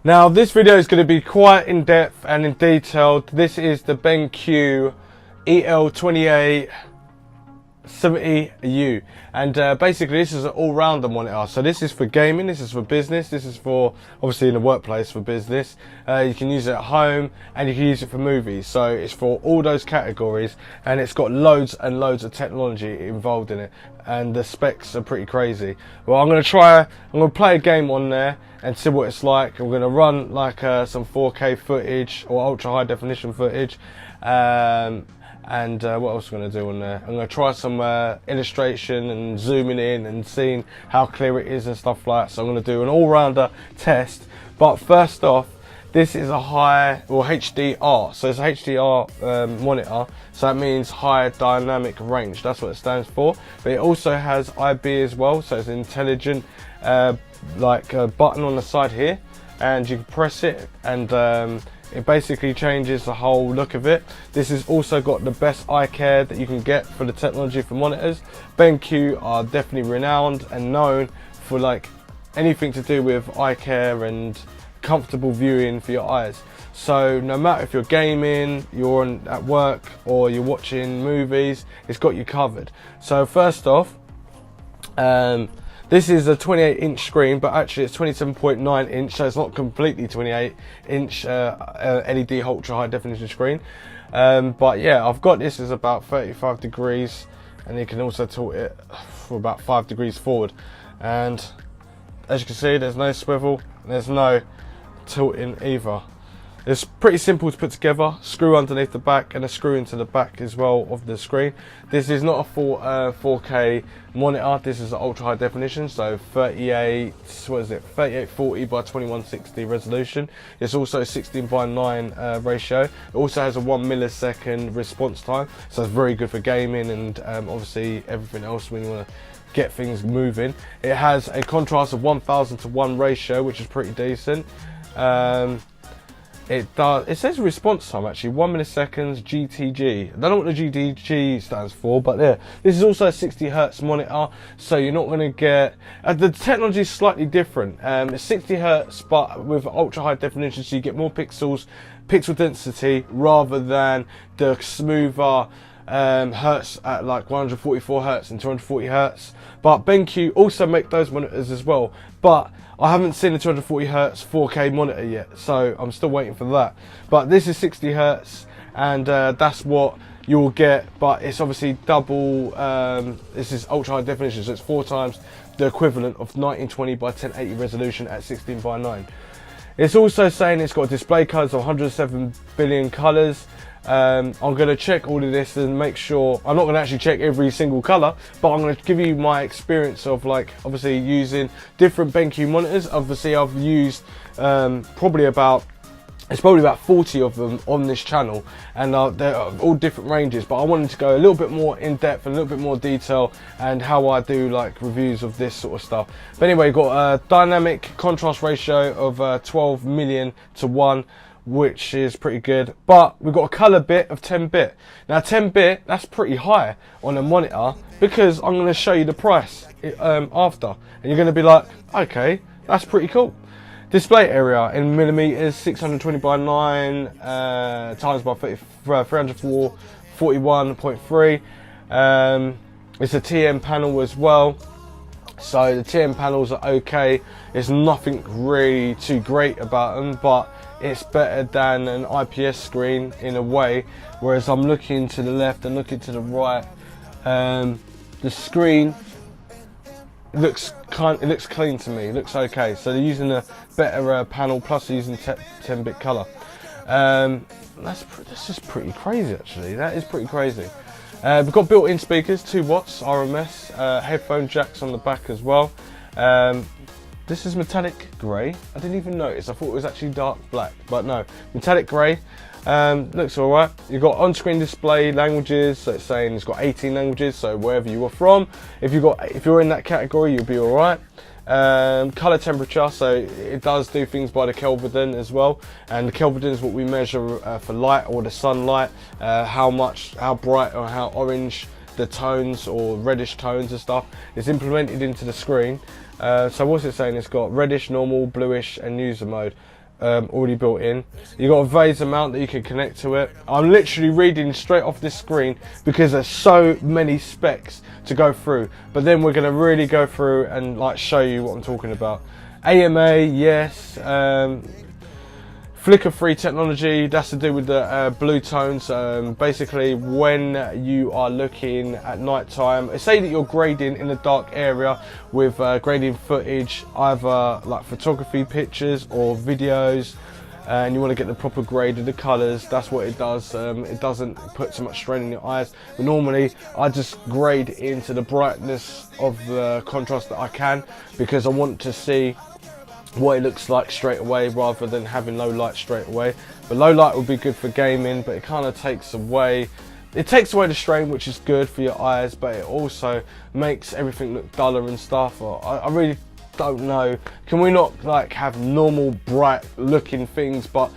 Now this video is going to be quite in depth and in detailed. This is the BenQ EL2870U, and basically this is an all-rounder monitor. So this is for gaming, this is for business, this is for obviously in the workplace for business. You can use it at home and you can use it for movies. So it's for all those categories, and it's got loads and loads of technology involved in it, and the specs are pretty crazy. Well, I'm going to play a game on there and see what it's like. I'm going to run like some 4K footage or ultra high definition footage, and what else am I going to do on there? I'm going to try some illustration and zooming in and seeing how clear it is and stuff like that. So I'm going to do an all-rounder test. But first off, this is a HDR, so it's a HDR monitor, so that means high dynamic range, that's what it stands for. But it also has IB as well, so it's an intelligent like a button on the side here, and you can press it and it basically changes the whole look of it. This has also got the best eye care that you can get for the technology for monitors. BenQ are definitely renowned and known for like anything to do with eye care and comfortable viewing for your eyes. So no matter if you're gaming, you're at work, or you're watching movies, it's got you covered. So first off, this is a 28-inch screen, but actually it's 27.9 inch, so it's not completely 28-inch LED ultra high definition screen. But yeah, I've got this is about 35 degrees, and you can also tilt it for about 5 degrees forward. And as you can see, there's no swivel, there's no tilting either. It's pretty simple to put together. Screw underneath the back and a screw into the back as well of the screen. This is not a full 4K monitor. This is an ultra high definition, so 3840 by 2160 resolution. It's also 16:9 ratio. It also has a 1 millisecond response time, so it's very good for gaming and obviously everything else when you want to get things moving. It has a contrast of 1000:1 ratio, which is pretty decent. It says response time actually, 1 milliseconds GTG. I don't know what the GTG stands for, but yeah, this is also a 60 Hertz monitor, so you're not going to get the technology is slightly different. It's 60 Hertz, but with ultra high definition, so you get more pixel density rather than the smoother hertz at like 144 Hertz and 240 Hertz. But BenQ also make those monitors as well, but I haven't seen a 240 Hertz 4K monitor yet, so I'm still waiting for that. But this is 60 Hertz, and that's what you'll get, but it's obviously double. This is ultra high definition, so it's 4 times the equivalent of 1920 by 1080 resolution at 16:9. It's also saying it's got display colors of 107 billion colors. I'm going to check all of this and make sure. I'm not going to actually check every single color, but I'm going to give you my experience of like obviously using different BenQ monitors. Obviously I've used probably about 40 of them on this channel, and they're all different ranges, but I wanted to go a little bit more in depth and a little bit more detail and how I do like reviews of this sort of stuff. But anyway, got a dynamic contrast ratio of 12 million to 1, which is pretty good. But we've got a color bit of 10-bit. Now 10-bit, that's pretty high on a monitor, because I'm going to show you the price after, and you're going to be like, okay, that's pretty cool. Display area in millimeters, 620 by 9 times by 304, 41.3. It's a TM panel as well, so the TM panels are okay. There's nothing really too great about them, but it's better than an IPS screen in a way. Whereas I'm looking to the left and looking to the right, the screen looks clean to me. It looks okay. So they're using a better panel, plus they're using 10-bit color. That's just pretty crazy actually. That is pretty crazy. We've got built-in speakers, 2 watts RMS, headphone jacks on the back as well. This is metallic grey. I didn't even notice. I thought it was actually dark black, but no, metallic grey. Looks alright. You've got on-screen display languages, so it's saying it's got 18 languages, so wherever you are from, if you're in that category, you'll be alright. Color temperature, so it does do things by the Kelvin as well, and the Kelvin is what we measure for light or the sunlight, how bright or how orange the tones or reddish tones and stuff is implemented into the screen. So what's it saying? It's got reddish, normal, bluish and user mode. already built in. You got a Vaser mount that you can connect to it. I'm literally reading straight off this screen because there's so many specs to go through, but then we're going to really go through and like show you what I'm talking about. AMA, yes. Flicker free technology, that's to do with the blue tones. Basically when you are looking at night time, say that you're grading in a dark area with grading footage, either like photography pictures or videos, and you want to get the proper grade of the colours, that's what it does. It doesn't put so much strain in your eyes, but normally I just grade into the brightness of the contrast that I can, because I want to see what it looks like straight away rather than having low light straight away. But low light would be good for gaming, but it kind of takes away the strain, which is good for your eyes, but it also makes everything look duller and stuff. I really don't know, can we not like have normal bright looking things, but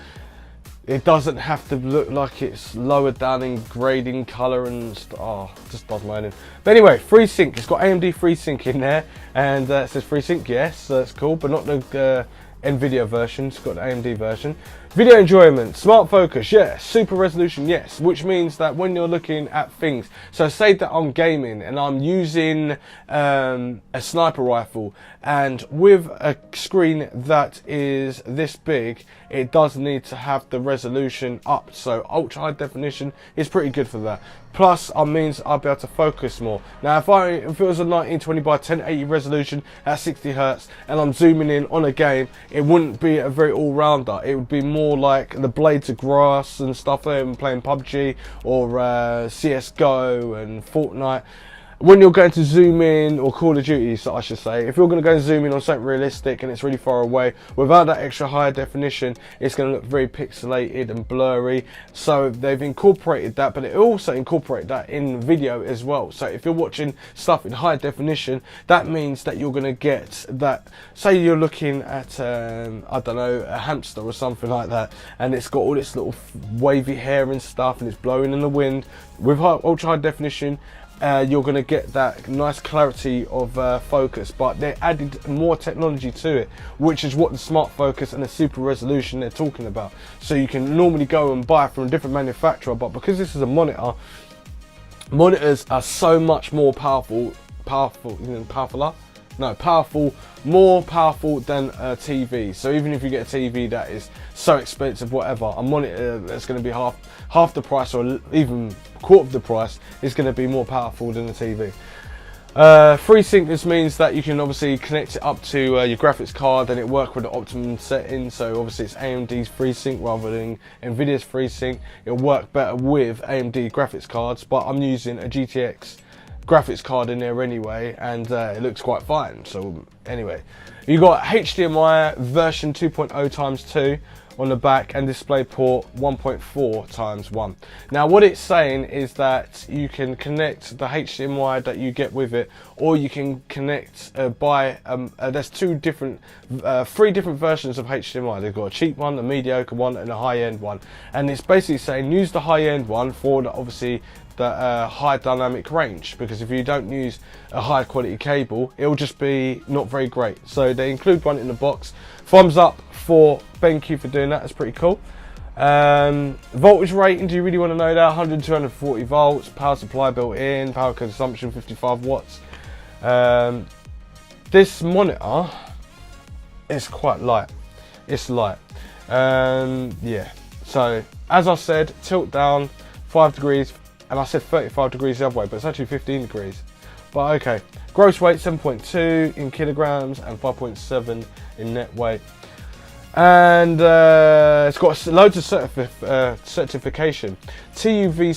it doesn't have to look like it's lower down in grading colour and just does my head in. But anyway, FreeSync, it's got AMD FreeSync in there, and it says FreeSync, yes, so that's cool, but not the NVIDIA version, it's got the AMD version. Video enjoyment, smart focus, yes. Super resolution, yes. Which means that when you're looking at things, so say that I'm gaming and I'm using a sniper rifle, and with a screen that is this big, it does need to have the resolution up. So ultra high definition is pretty good for that. Plus, it means I'll be able to focus more. Now, if it was a 1920 by 1080 resolution at 60 Hz and I'm zooming in on a game, it wouldn't be a very all-rounder. It would be more like the blades of grass and stuff there and playing PUBG or CSGO and Fortnite. When you're going to zoom in, or Call of Duty, so I should say, if you're going to go and zoom in on something realistic and it's really far away, without that extra higher definition, it's going to look very pixelated and blurry. So they've incorporated that, but it also incorporated that in video as well. So if you're watching stuff in high definition, that means that you're going to get that, say you're looking at, I don't know, a hamster or something like that, and it's got all this little wavy hair and stuff, and it's blowing in the wind. With ultra high definition, you're going to get that nice clarity of focus, but they added more technology to it, which is what the smart focus and the super resolution they're talking about. So you can normally go and buy from a different manufacturer, but because this is a monitor, monitors are so much more powerful, more powerful than a TV. So even if you get a TV that is so expensive, whatever, a monitor that's going to be half the price or even quarter of the price is going to be more powerful than a TV. FreeSync, this means that you can obviously connect it up to your graphics card and it work with the optimum setting. So obviously it's AMD's FreeSync rather than NVIDIA's FreeSync. It'll work better with AMD graphics cards, but I'm using a GTX graphics card in there anyway, and it looks quite fine. So anyway, you got HDMI version 2.0 times 2 on the back and DisplayPort 1.4 times 1. Now what it's saying is that you can connect the HDMI that you get with it, or you can connect there's three different versions of HDMI. They've got a cheap one, a mediocre one, and a high-end one, and it's basically saying use the high-end one for obviously the high dynamic range, because if you don't use a high quality cable, it'll just be not very great. So they include one in the box. Thumbs up for BenQ for doing that. That's pretty cool. Voltage rating, do you really want to know that? 100 240 volts, power supply built in, power consumption 55 watts. This monitor is quite light. It's light. Yeah, so as I said, tilt down 5 degrees, and I said 35 degrees the other way, but it's actually 15 degrees. But okay, gross weight 7.2 in kilograms and 5.7 in net weight. And it's got loads of certification. TUV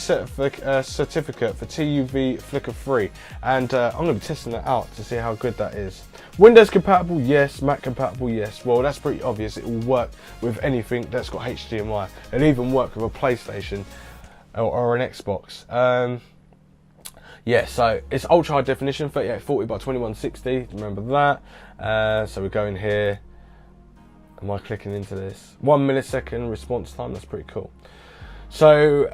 certificate for TUV flicker free, and I'm going to be testing that out to see how good that is. Windows compatible, yes. Mac compatible, yes. Well, that's pretty obvious. It will work with anything that's got HDMI. It'll even work with a PlayStation or an Xbox. Yeah, so it's ultra high definition, 3840 by 2160. Remember that. So we go in here. Am I clicking into this? 1 millisecond response time. That's pretty cool. So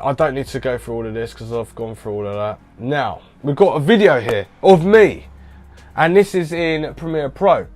I don't need to go through all of this because I've gone through all of that. Now we've got a video here of me, and this is in Premiere Pro.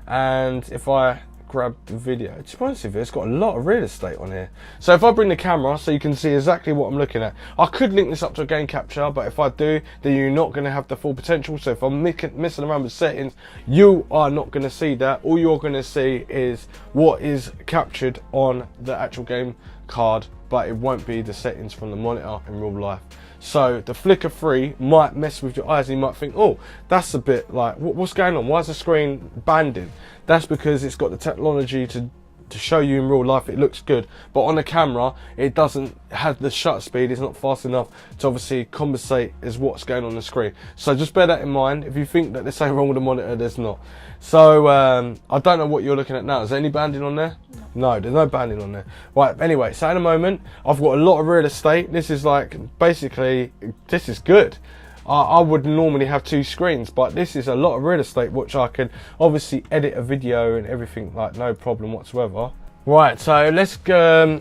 And if I grab the video. To be honest with you, it's got a lot of real estate on here. So if I bring the camera so you can see exactly what I'm looking at, I could link this up to a game capture, but if I do, then you're not going to have the full potential. So if I'm messing around with settings, you are not going to see that. All you're going to see is what is captured on the actual game card, but it won't be the settings from the monitor in real life. So the flicker free might mess with your eyes, and you might think, oh, that's a bit like, what's going on? Why is the screen banding? That's because it's got the technology to show you in real life it looks good, but on the camera it doesn't have the shutter speed. It's not fast enough to obviously compensate as what's going on the screen. So just bear that in mind. If you think that there's something wrong with the monitor, there's not. So I don't know what you're looking at now. Is there any banding on there? No, there's no banding on there. Right, anyway, so in a moment I've got a lot of real estate. This is like, basically, this is good. I would normally have 2 screens, but this is a lot of real estate, which I can obviously edit a video and everything, like no problem whatsoever. Right, so let's go,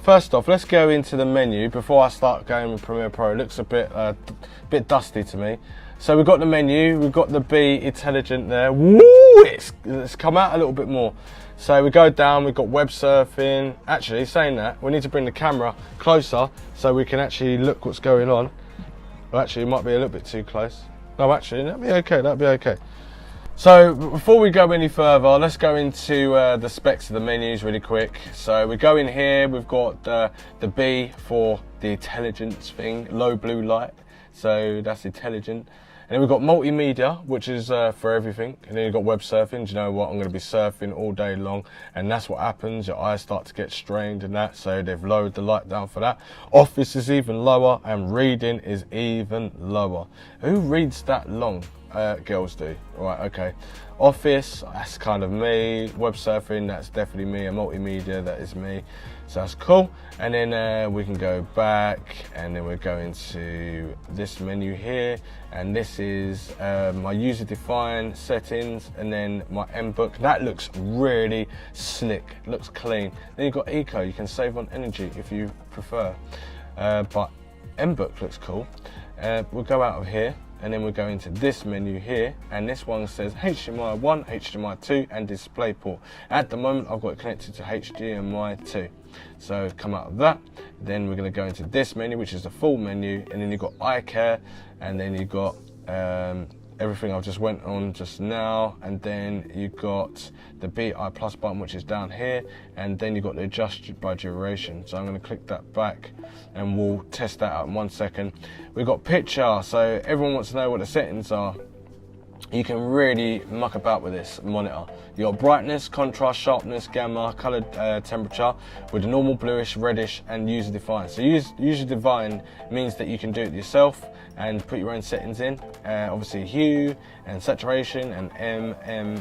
first off, let's go into the menu before I start going with Premiere Pro. It looks a bit dusty to me. So we've got the menu, we've got the B Intelligent there. Woo, it's come out a little bit more. So we go down, we've got web surfing. Actually, saying that, we need to bring the camera closer so we can actually look what's going on. Well, actually, it might be a little bit too close. No, actually, that'd be okay, that'd be okay. So before we go any further, let's go into the specs of the menus really quick. So we go in here, we've got the B for the intelligence thing, low blue light. So that's intelligent. And then we've got multimedia, which is for everything. And then you've got web surfing. Do you know what? I'm going to be surfing all day long. And that's what happens. Your eyes start to get strained and that. So they've lowered the light down for that. Office is even lower, and reading is even lower. Who reads that long? Girls do. Right, okay. Office, that's kind of me. Web surfing, that's definitely me. And multimedia, that is me. So that's cool. And then we can go back, and then we're going to this menu here, and this is my user-defined settings, and then my MBook. That looks really slick, looks clean. Then you've got eco, you can save on energy if you prefer, but MBook looks cool. We'll go out of here, and then we'll go into this menu here, and this one says HDMI 1, HDMI 2 and DisplayPort. At the moment I've got it connected to HDMI 2. So come out of that, then we're going to go into this menu, which is the full menu, and then you've got eye care, and then you've got everything I've just went on just now, and then you've got the BI plus button, which is down here, and then you've got the adjust by duration. So I'm going to click that back, and we'll test that out in 1 second. We've got picture, so everyone wants to know what the settings are. You can really muck about with this monitor. You've got brightness, contrast, sharpness, gamma, color temperature with a normal, bluish, reddish, and user defined. So user defined means that you can do it yourself and put your own settings in. Obviously hue and saturation and AMA.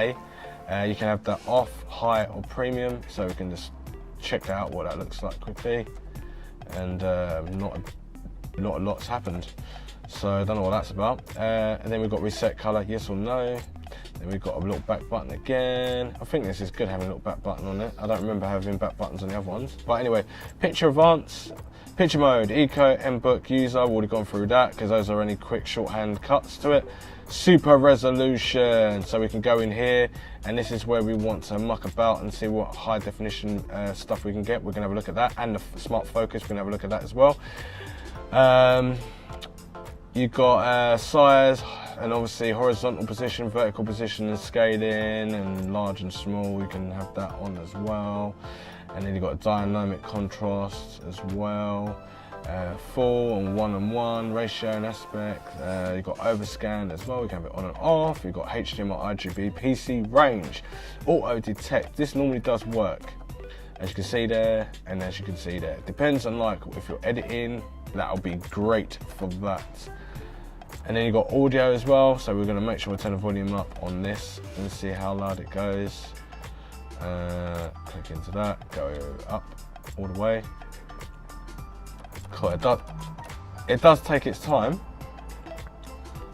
You can have that off, high, or premium. So we can just check out what that looks like quickly. And not a lot's happened. So I don't know what that's about. And then we've got reset color, yes or no. Then we've got a little back button again. I think this is good having a little back button on it. I don't remember having back buttons on the other ones. But anyway, picture advance, picture mode, eco, MBook, user. I've already gone through that because those are only quick shorthand cuts to it. Super resolution. So we can go in here, and this is where we want to muck about and see what high definition stuff we can get. We're gonna have a look at that, and the smart focus, we're gonna have a look at that as well. You've got size, and obviously horizontal position, vertical position, and scaling, and large and small. You can have that on as well. And then you've got dynamic contrast as well. Full and one-on-one ratio and aspect. You've got overscan as well. You can have it on and off. You've got HDMI, RGB, PC range, auto detect. This normally does work, as you can see there, and as you can see there. Depends on, like, if you're editing, that'll be great for that. And then you've got audio as well, so we're going to make sure we turn the volume up on this and see how loud it goes. Click into that, go up all the way. Cool, it does take its time,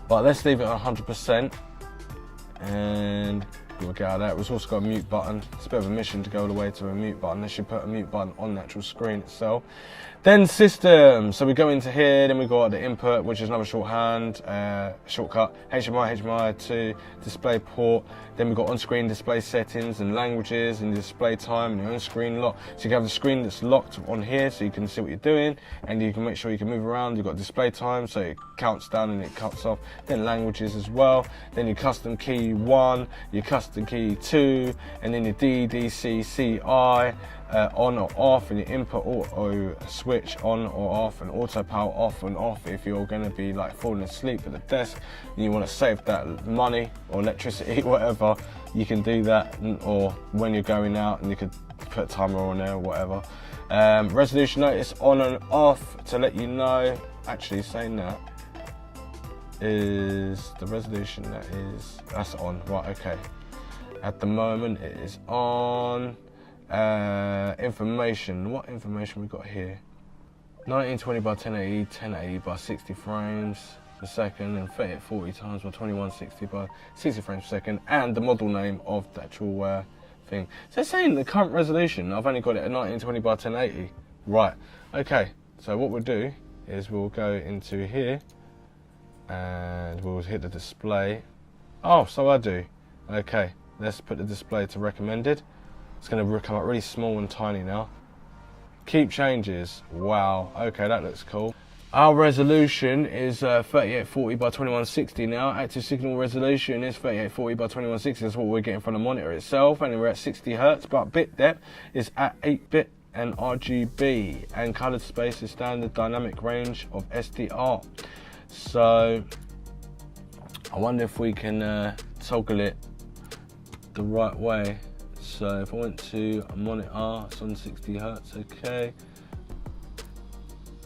but let's leave it at 100%, and we'll get out of that. We've also got a mute button. It's a bit of a mission to go all the way to a mute button. Unless you put a mute button on the actual screen itself. Then system, so we go into here, then we got the input, which is another shortcut, HDMI to display port. Then we've got on-screen display settings and languages and display time and your on-screen lock. So you can have the screen that's locked on here so you can see what you're doing and you can make sure you can move around. You've got display time, so it counts down and it cuts off. Then languages as well. Then your custom key 1, your custom key 2, and then your D, D, C, C, I. On or off, and your input auto switch on or off, and auto power off and off if you're going to be like falling asleep at the desk and you want to save that money or electricity, whatever, you can do that. Or when you're going out, and you could put a timer on there or whatever. Resolution notice on and off to let you know. Actually, saying that is the resolution that's on, right? Okay, at the moment it is on. Information, what information we got here? 1920 by 1080, 1080 by 60 frames per second, and 3040 times by 2160 by 60 frames per second, and the model name of the actual thing. So it's saying the current resolution, I've only got it at 1920 by 1080. Right, okay, so what we'll do is we'll go into here and we'll hit the display. Oh, so I do. Okay, let's put the display to recommended. It's going to come out really small and tiny now. Keep changes. Wow. Okay, that looks cool. Our resolution is 3840 by 2160 now. Active signal resolution is 3840 by 2160. That's what we're getting from the monitor itself. And we're at 60 Hertz, but bit depth is at 8-bit and RGB. And colored space is standard dynamic range of SDR. So I wonder if we can toggle it the right way. So if I went to a monitor, it's on 60 Hertz, okay.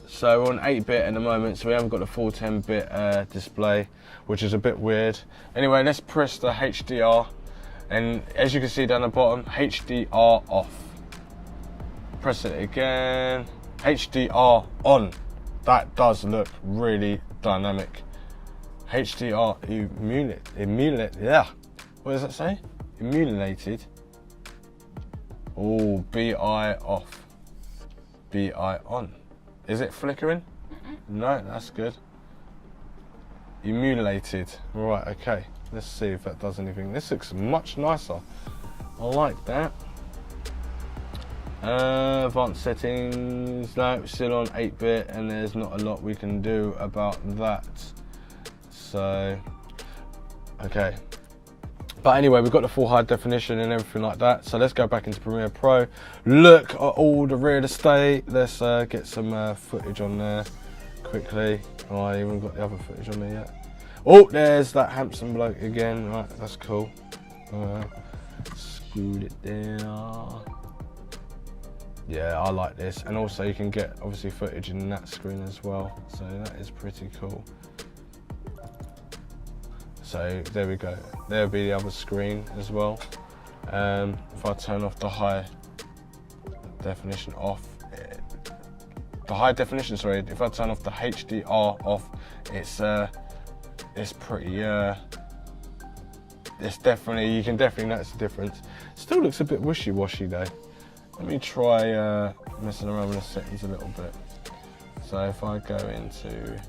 So we're on 8-bit at the moment, so we haven't got the full 10-bit display, which is a bit weird. Anyway, let's press the HDR, and as you can see down the bottom, HDR off. Press it again, HDR on. That does look really dynamic. HDR yeah. What does that say? Emulated. Oh, BI off, BI on. Is it flickering? No, that's good. Emulated. Right, okay. Let's see if that does anything. This looks much nicer. I like that. Advanced settings. No, still on 8-bit, and there's not a lot we can do about that. So, okay. But anyway, we've got the full high definition and everything like that. So let's go back into Premiere Pro. Look at all the real estate. Let's get some footage on there quickly. Oh, I haven't even got the other footage on there yet. Oh, there's that handsome bloke again. Right, that's cool. Screwed it down. Yeah, I like this. And also you can get obviously footage in that screen as well. So that is pretty cool. So there we go. There'll be the other screen as well. If I turn off the high definition off, if I turn off the HDR off, it's pretty. It's definitely, you can definitely notice the difference. Still looks a bit wishy-washy though. Let me try messing around with the settings a little bit. So if I go into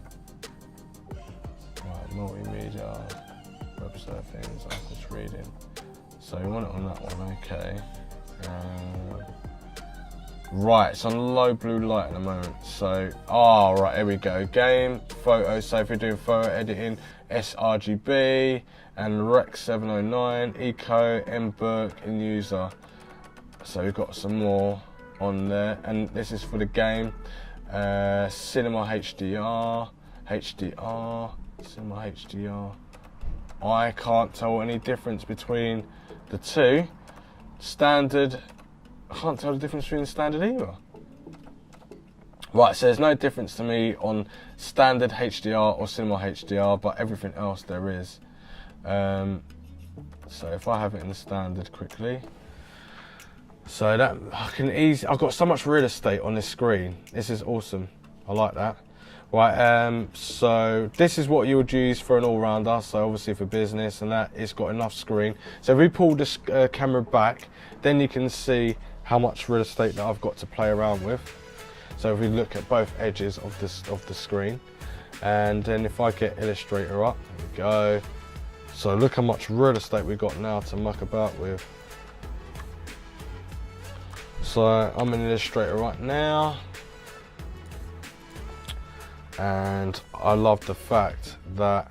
multimedia. Website things, I'm just reading. So we want it on that one, okay. Right, it's on low blue light at the moment. So, right, here we go. Game, photo, so if you're doing photo editing, sRGB, and Rec 709, Eco, MBook, and User. So we've got some more on there, and this is for the game. Cinema HDR, Cinema HDR. I can't tell any difference between the two. Standard, I can't tell the difference between standard either. Right, so there's no difference to me on standard HDR or cinema HDR, but everything else there is. So if I have it in the standard quickly. So that, I've got so much real estate on this screen. This is awesome, I like that. Right, so this is what you would use for an all-rounder, so obviously for business and that, it's got enough screen. So if we pull this camera back, then you can see how much real estate that I've got to play around with. So if we look at both edges of the screen, and then if I get Illustrator up, there we go. So look how much real estate we got now to muck about with. So I'm in Illustrator right now, and I love the fact that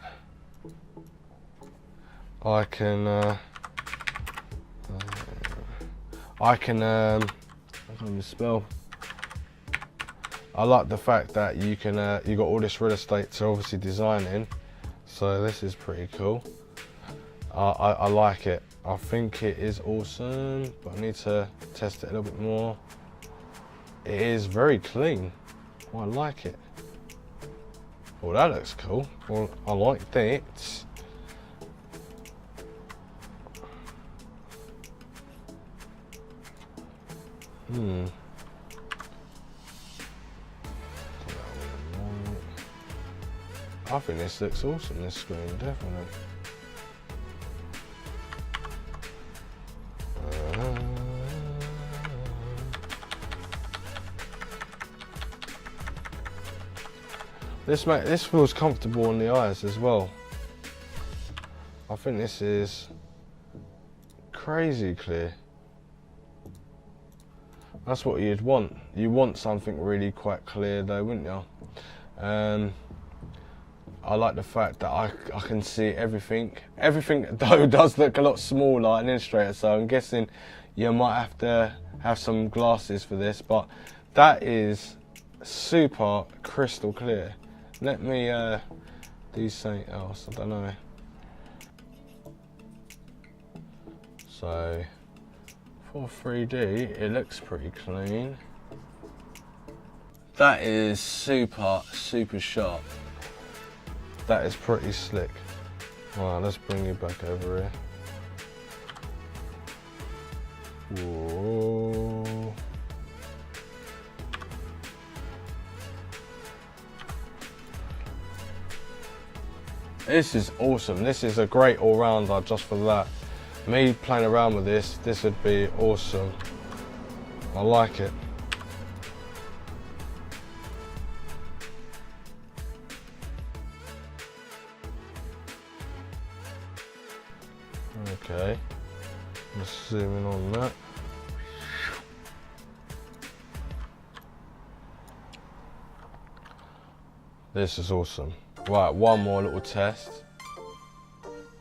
I can I can't even spell. I like the fact that you can you got all this real estate to obviously design in, so this is pretty cool. I like it. I think it is awesome, but I need to test it a little bit more. It is very clean. Oh, I like it. Well, that looks cool. Well, I like that. I think this looks awesome, this screen, definitely. This feels comfortable on the eyes as well. I think this is crazy clear. That's what you'd want. You want something really quite clear though, wouldn't you? I like the fact that I can see everything. Everything though does look a lot smaller in Illustrator, so I'm guessing you might have to have some glasses for this, but that is super crystal clear. Let me do something else, I don't know. So for 3D, it looks pretty clean. That is super sharp. That is pretty slick. Right, let's bring you back over here. Whoa. This is awesome. This is a great all-rounder just for that. Me playing around with this would be awesome. I like it. Okay, let's zoom in on that. This is awesome. Right, one more little test,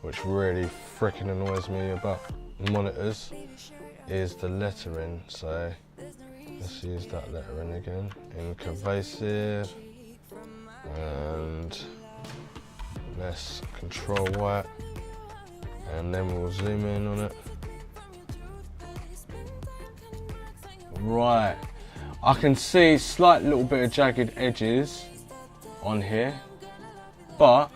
which really freaking annoys me about monitors, is the lettering. So let's use that lettering again in Pervasive, and let's control white, and then we'll zoom in on it. Right, I can see slight little bit of jagged edges on here, but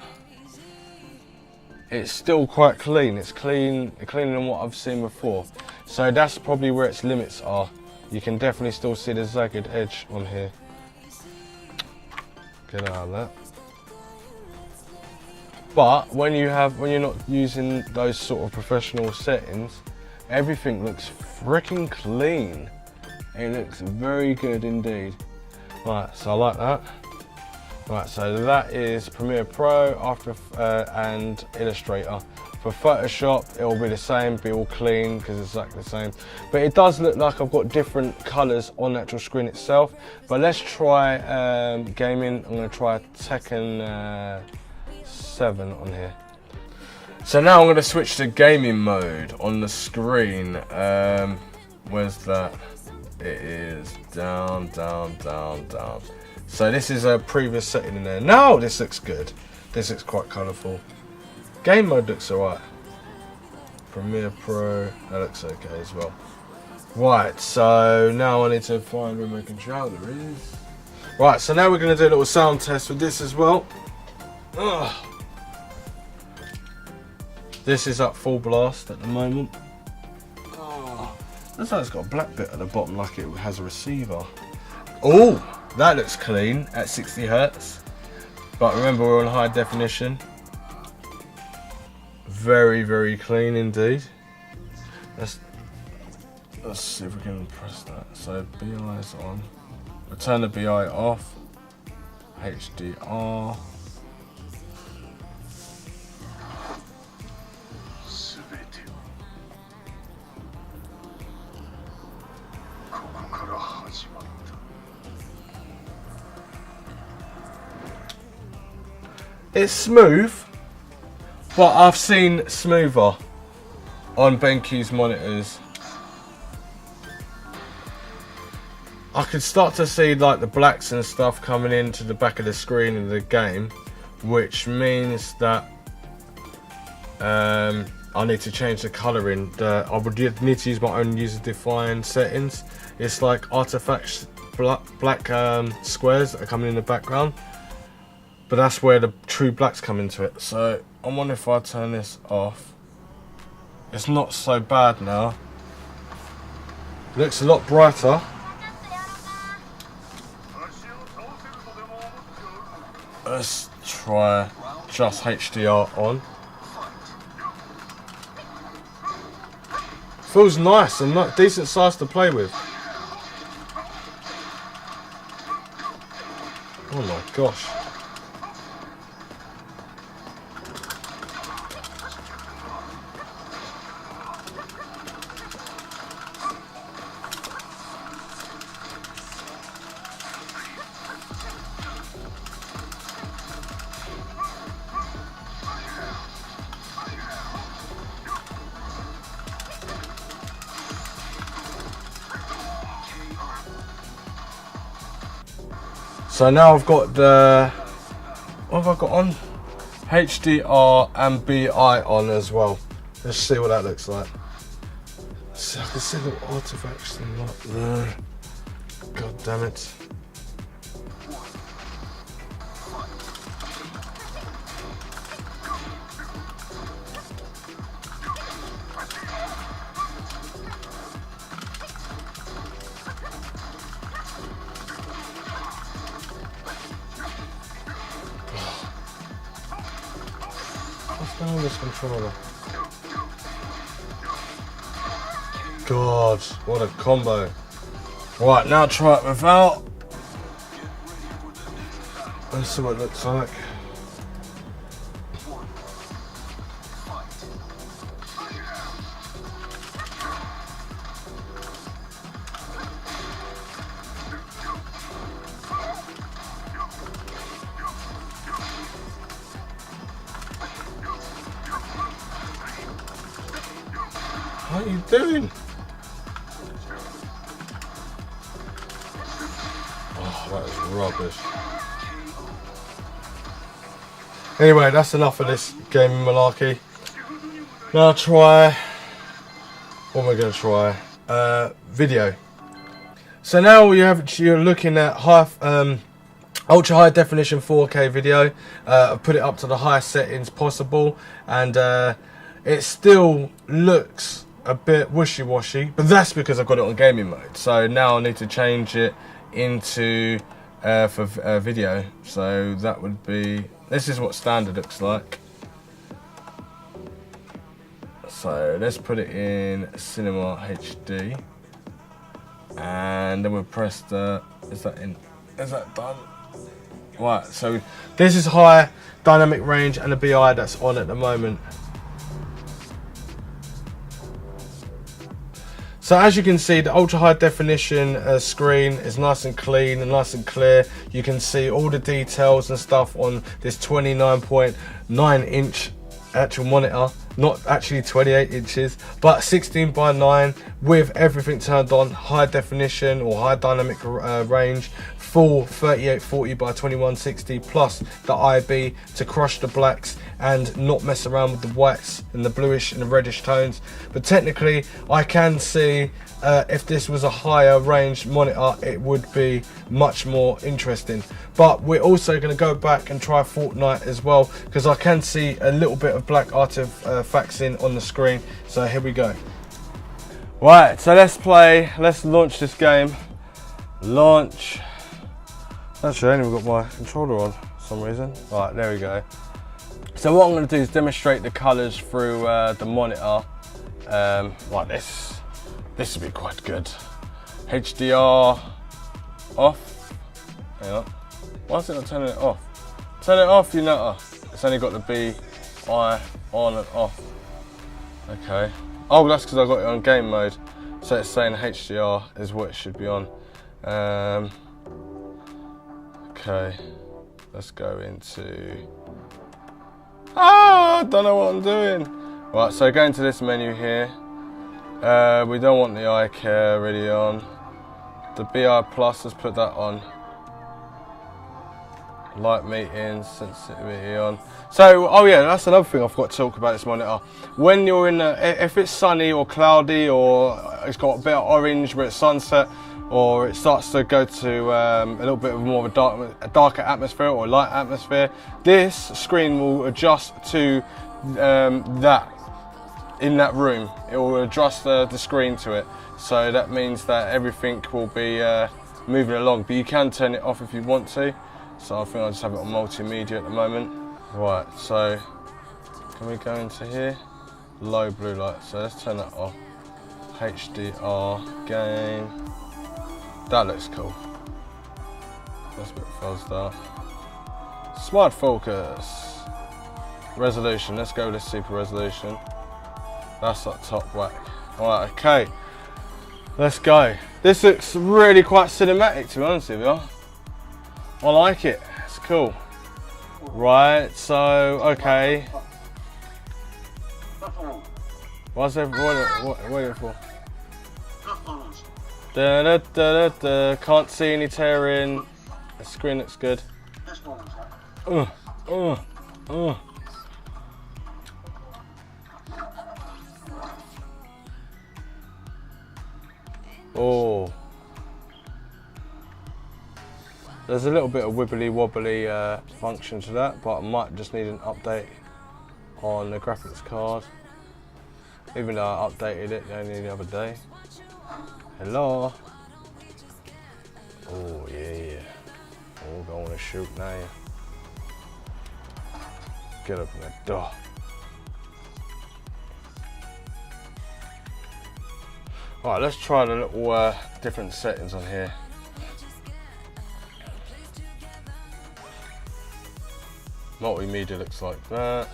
it's still quite clean. It's cleaner than what I've seen before. So that's probably where its limits are. You can definitely still see the jagged edge on here. Get out of that. But when you're not using those sort of professional settings, everything looks freaking clean. It looks very good indeed. Right, so I like that. Right, so that is Premiere Pro, and Illustrator. For Photoshop, it will be the same, be all clean because it's like the same. But it does look like I've got different colours on the actual screen itself. But let's try gaming. I'm going to try Tekken 7 on here. So now I'm going to switch to gaming mode on the screen. Where's that? It is down. So this is a previous setting in there. Now this looks good. This looks quite colourful. Game mode looks alright. Premiere Pro, that looks okay as well. Right, so now I need to find where my controller is. Right, so now we're going to do a little sound test with this as well. Ugh. This is up full blast at the moment. Looks like it's got a black bit at the bottom like it has a receiver. Oh, that looks clean at 60 Hz. But remember, we're on high definition. Very clean indeed. Let's see if we can press that. So BI is on. We'll turn the BI off. HDR. It's smooth, but I've seen smoother on BenQ's monitors. I can start to see like the blacks and stuff coming into the back of the screen of the game, which means that I need to change the colouring. I would need to use my own user-defined settings. It's like artifacts, black squares that are coming in the background, but that's where the true blacks come into it. So I wonder if I turn this off. It's not so bad now. It looks a lot brighter. Let's try just HDR on. Feels nice and not decent size to play with. Oh my gosh. So now I've got the, what have I got on? HDR and BI on as well. Let's see what that looks like. So I can see the artifacts and not there. God damn it. What's going on with this controller? God, what a combo. Right, now try it without. Let's see what it looks like. What are you doing? Oh, that is rubbish. Anyway, that's enough of this gaming malarkey. Now try, what am I going to try? Video. So now you're looking at ultra high definition 4K video. I've put it up to the highest settings possible, and it still looks a bit wishy-washy, but that's because I've got it on gaming mode. So now I need to change it into for video. So that would be, this is what standard looks like. So let's put it in Cinema HD, and then we'll press the, is that done? Right, so this is high dynamic range and the BI that's on at the moment. So as you can see, the ultra high definition screen is nice and clean and nice and clear. You can see all the details and stuff on this 29.9 inch actual monitor, not actually 28 inches, but 16 by 9 with everything turned on, high definition or high dynamic range, full 3840 by 2160 plus the IB to crush the blacks and not mess around with the whites and the bluish and the reddish tones. But technically I can see if this was a higher range monitor it would be much more interesting. But we're also going to go back and try Fortnite as well, because I can see a little bit of black artifacts in on the screen. So here we go. Right, so let's launch this game. Launch. Actually, I ain't even got my controller on for some reason. Right, there we go. So what I'm going to do is demonstrate the colours through the monitor like this. This will be quite good. HDR off. Hang on. Why is it not turning it off? Turn it off, you nutter. It's only got the BI on and off. Okay. Oh, that's because I got it on game mode. So it's saying HDR is what it should be on. Okay. Let's go into... I don't know what I'm doing. Right, so go into this menu here. We don't want the eye care really on. The BI Plus, let's put that on. Light metering, sensitivity on. So, oh yeah, that's another thing I forgot to talk about this monitor. When you're in, if it's sunny or cloudy, or it's got a bit of orange where it's sunset, or it starts to go to a little bit of more of a darker atmosphere or light atmosphere, this screen will adjust to that in that room. It will adjust the screen to it. So that means that everything will be moving along, but you can turn it off if you want to. So I think I'll just have it on multimedia at the moment. Right, so can we go into here? Low blue light, so let's turn that off. HDR game. That looks cool. That's a bit fuzzed out. Smart focus. Resolution, let's go with this super resolution. That's that top whack. Alright, okay. Let's go. This looks really quite cinematic, to be honest with you. I like it, it's cool. Right, so, okay. What's everyone waiting for? Da, da, da, da, da. Can't see any tearing. The screen looks good. Oh. There's a little bit of wibbly wobbly function to that, but I might just need an update on the graphics card. Even though I updated it only the other day. Hello. Oh yeah. Oh, going to shoot now. Get up in the door. Alright, let's try the little different settings on here. Multimedia looks like that.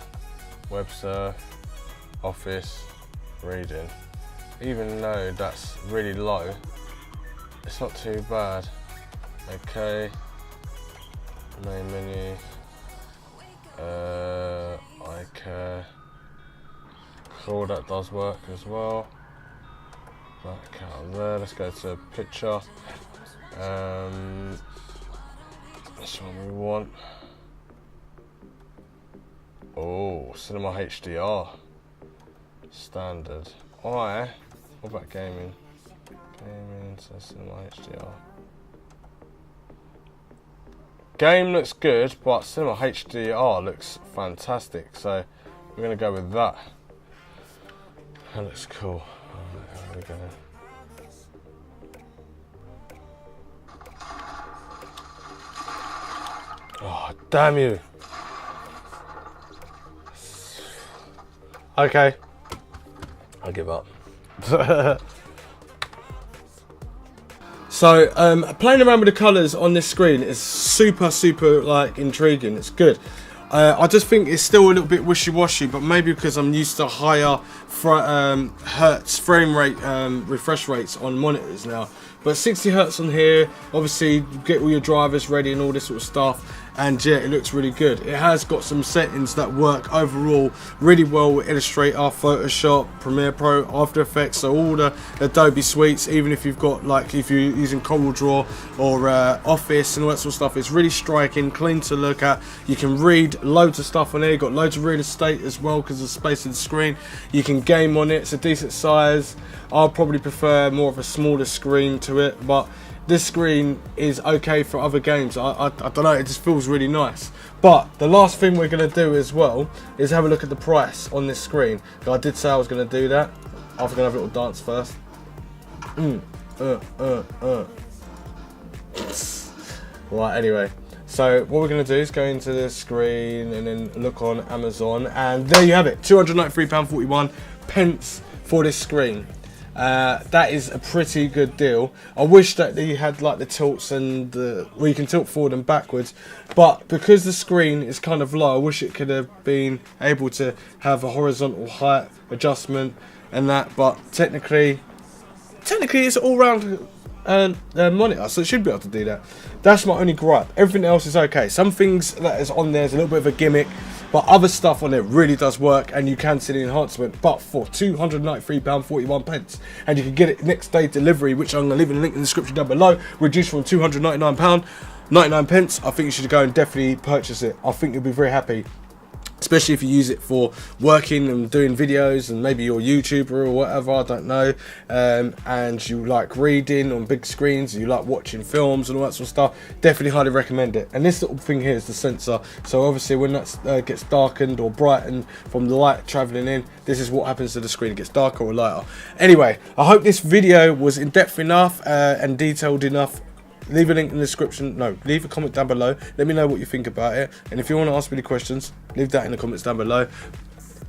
Web surf, office, reading. Even though that's really low, it's not too bad. Okay. Main menu. I care. Cool, that does work as well. Back out there. Let's go to picture. That's what we want. Oh, Cinema HDR. Standard. Alright. What about gaming? Gaming to Cinema HDR. Game looks good, but Cinema HDR looks fantastic, so we're going to go with that. That looks cool. Alright, there we go. Oh, damn you. Okay, I give up. So playing around with the colours on this screen is super like intriguing. It's good. I just think it's still a little bit wishy-washy, but maybe because I'm used to higher hertz frame rate refresh rates on monitors now. But 60 hertz on here, obviously you get all your drivers ready and all this sort of stuff, and yeah, it looks really good. It has got some settings that work overall really well with Illustrator, Photoshop, Premiere Pro, After Effects, so all the Adobe suites, even if you've got, like, if you're using CorelDRAW or Office and all that sort of stuff. It's really striking, clean to look at. You can read loads of stuff on there. You've got loads of real estate as well because of the space of the screen. You can game on it. It's a decent size. I'll probably prefer more of a smaller screen to it, but this screen is okay for other games. I don't know, it just feels really nice. But the last thing we're going to do as well is have a look at the price on this screen. I did say I was going to do that. I'm going to have a little dance first. Right, anyway. So what we're going to do is go into the screen and then look on Amazon, and there you have it, £293.41 for this screen. That is a pretty good deal. I wish that you had like the tilts and where you can tilt forward and backwards, but because the screen is kind of low, I wish it could have been able to have a horizontal height adjustment and that. But technically it's all round monitor, so it should be able to do that. That's my only gripe. Everything else is okay. Some things that is on there is a little bit of a gimmick, but other stuff on there really does work, and you can see the enhancement. But for £293.41, and you can get it next day delivery, which I'm going to leave in the link in the description down below, reduced from £299.99. I think you should go and definitely purchase it. I think you'll be very happy, especially if you use it for working and doing videos, and maybe you're a YouTuber or whatever, I don't know, and you like reading on big screens, you like watching films and all that sort of stuff. Definitely highly recommend it. And this little thing here is the sensor, so obviously when that gets darkened or brightened from the light traveling in, this is what happens to the screen. It gets darker or lighter. Anyway, I hope this video was in depth enough and detailed enough. Leave a link in the description. No, leave a comment down below. Let me know what you think about it. And if you want to ask me any questions, leave that in the comments down below.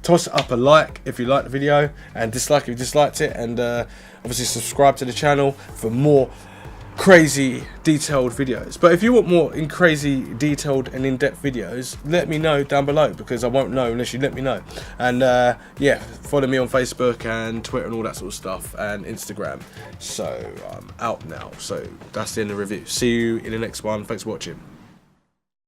Toss up a like if you liked the video, and dislike if you disliked it. And obviously subscribe to the channel for more crazy detailed videos. But if you want more crazy detailed and in-depth videos, let me know down below, because I won't know unless you let me know. And yeah, follow me on Facebook and Twitter and all that sort of stuff, and Instagram. So I'm out now. So that's the end of the review. See you in the next one. Thanks for watching.